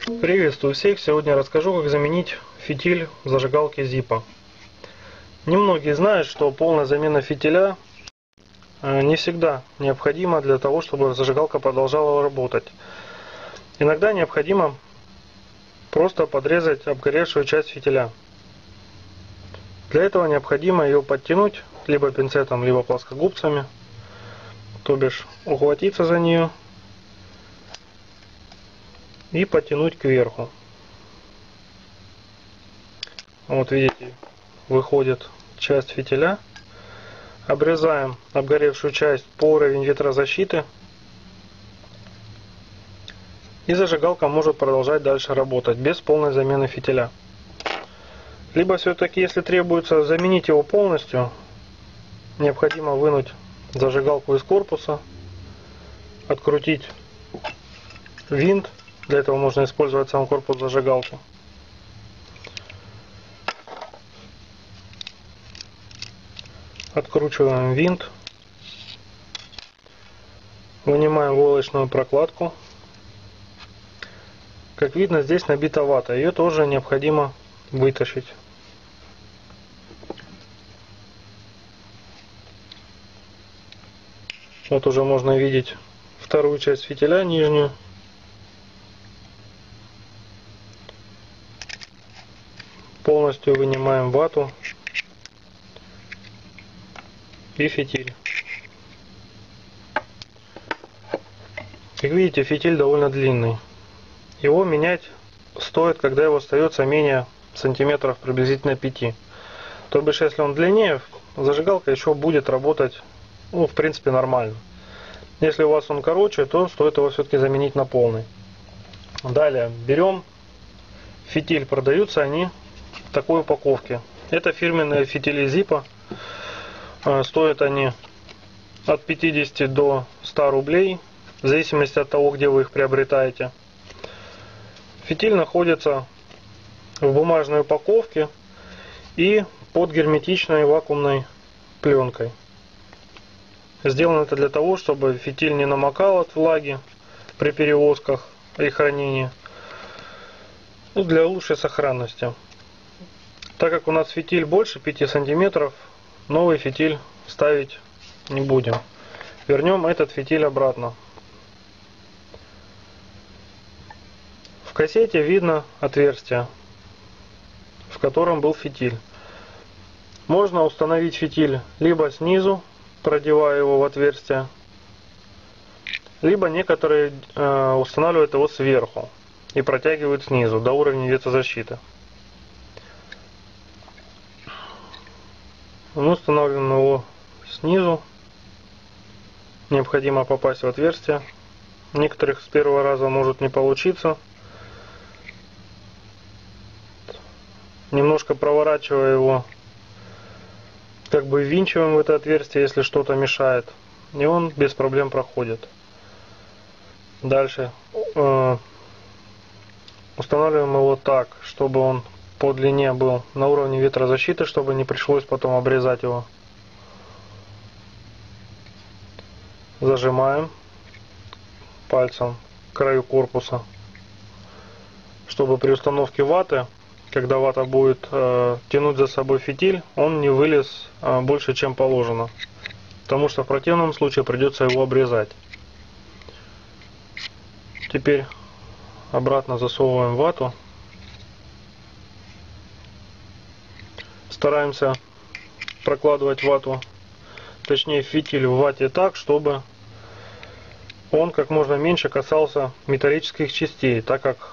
Приветствую всех! Сегодня расскажу, как заменить фитиль зажигалки Zippo. Немногие знают, что полная замена фитиля не всегда необходима для того, чтобы зажигалка продолжала работать. Иногда необходимо просто подрезать обгоревшую часть фитиля. Для этого необходимо ее подтянуть либо пинцетом, либо плоскогубцами, то бишь ухватиться за нее и потянуть кверху. Вот видите, выходит часть фитиля. Обрезаем обгоревшую часть по уровень ветрозащиты. И зажигалка может продолжать дальше работать без полной замены фитиля. Либо все-таки, если требуется заменить его полностью, необходимо вынуть зажигалку из корпуса, открутить винт. Для этого можно использовать сам корпус зажигалки. Откручиваем винт. Вынимаем войлочную прокладку. Как видно, здесь набита вата. Ее тоже необходимо вытащить. Вот уже можно видеть вторую часть фитиля, нижнюю. Полностью вынимаем вату и фитиль. Как видите, фитиль довольно длинный. Его менять стоит, когда его остается менее сантиметров приблизительно 5. То бишь, если он длиннее, зажигалка еще будет работать, в принципе, нормально. Если у вас он короче, то стоит его все-таки заменить на полный. Далее берем фитиль. Продаются они в такой упаковке. Это фирменные фитили Zippo. Стоят они от 50 до 100 рублей, в зависимости от того, где вы их приобретаете. Фитиль находится в бумажной упаковке и под герметичной вакуумной пленкой. Сделано это для того, чтобы фитиль не намокал от влаги при перевозках и хранении. Для лучшей сохранности. Так как у нас фитиль больше 5 сантиметров, новый фитиль ставить не будем. Вернем этот фитиль обратно. В кассете видно отверстие, в котором был фитиль. Можно установить фитиль либо снизу, продевая его в отверстие, либо некоторые устанавливают его сверху и протягивают снизу до уровня ветрозащиты. Мы устанавливаем его снизу. Необходимо попасть в отверстие. Некоторых с первого раза может не получиться. Немножко проворачивая его, как бы ввинчиваем в это отверстие, если что-то мешает. И он без проблем проходит. Дальше устанавливаем его так, чтобы он по длине был на уровне ветрозащиты, чтобы не пришлось потом обрезать его. Зажимаем пальцем к краю корпуса, чтобы при установке ваты, когда вата будет тянуть за собой фитиль, он не вылез больше, чем положено. Потому что в противном случае придется его обрезать. Теперь обратно засовываем вату. Стараемся прокладывать вату, точнее фитиль в вате так, чтобы он как можно меньше касался металлических частей, так как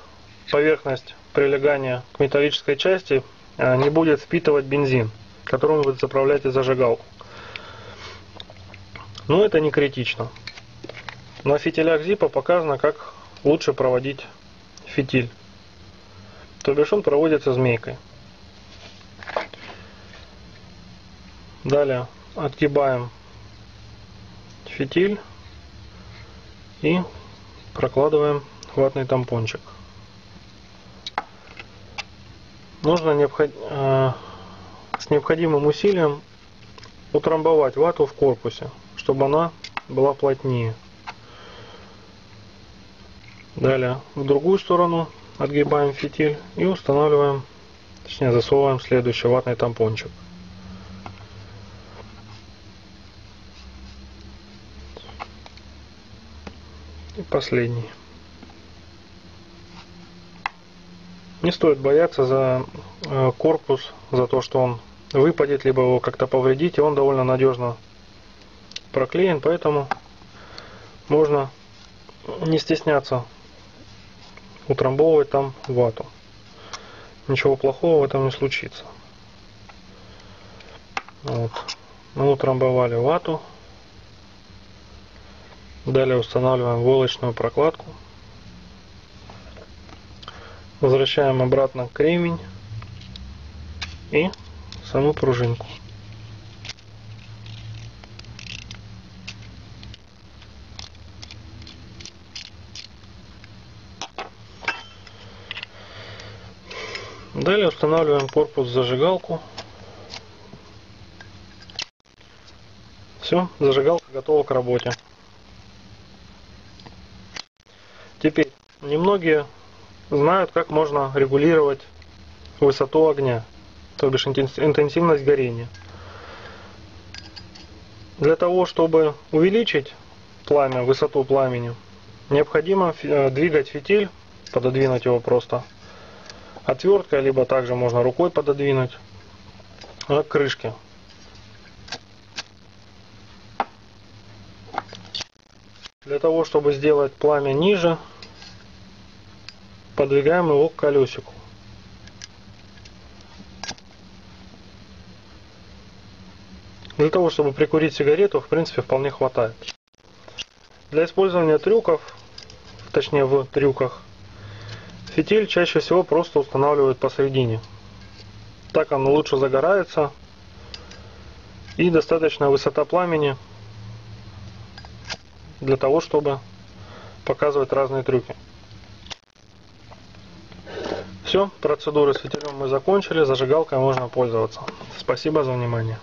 поверхность прилегания к металлической части не будет впитывать бензин, которым вы заправляете зажигалку. Но это не критично. На фитилях Zippo показано, как лучше проводить фитиль. То бишь он проводится змейкой. Далее отгибаем фитиль и прокладываем ватный тампончик. Нужно с необходимым усилием утрамбовать вату в корпусе, чтобы она была плотнее. Далее в другую сторону отгибаем фитиль и устанавливаем, точнее засовываем следующий ватный тампончик. И последний. Не стоит бояться за корпус, за то, что он выпадет, либо его как-то повредить, и он довольно надежно проклеен, поэтому можно не стесняться утрамбовывать там вату. Ничего плохого в этом не случится. Вот. Мы утрамбовали вату. Далее устанавливаем войлочную прокладку. Возвращаем обратно кремень и саму пружинку. Далее устанавливаем корпус зажигалку. Все, зажигалка готова к работе. Теперь, немногие знают, как можно регулировать высоту огня, то бишь интенсивность горения. Для того, чтобы увеличить пламя, высоту пламени, необходимо двигать фитиль, пододвинуть его просто отверткой, либо также можно рукой пододвинуть к крышке. Для того, чтобы сделать пламя ниже, подвигаем его к колесику. Для того, чтобы прикурить сигарету, в принципе, вполне хватает. Для использования трюков, точнее в трюках, фитиль чаще всего просто устанавливают посередине. Так он лучше загорается и достаточная высота пламени для того, чтобы показывать разные трюки. Все, процедуры с фитилем мы закончили, зажигалкой можно пользоваться. Спасибо за внимание.